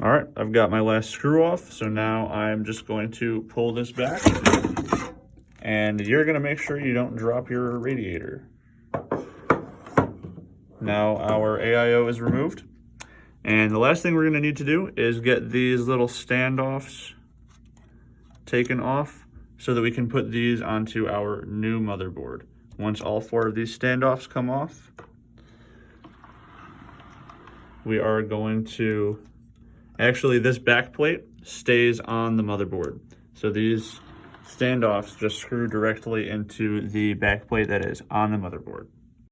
All right, I've got my last screw off, so now I'm just going to pull this back, and you're gonna make sure you don't drop your radiator. Now our AIO is removed, and the last thing we're gonna need to do is get these little standoffs taken off so that we can put these onto our new motherboard. Once all 4 of these standoffs come off, we are going to, actually this back plate stays on the motherboard. So these standoffs just screw directly into the back plate that is on the motherboard.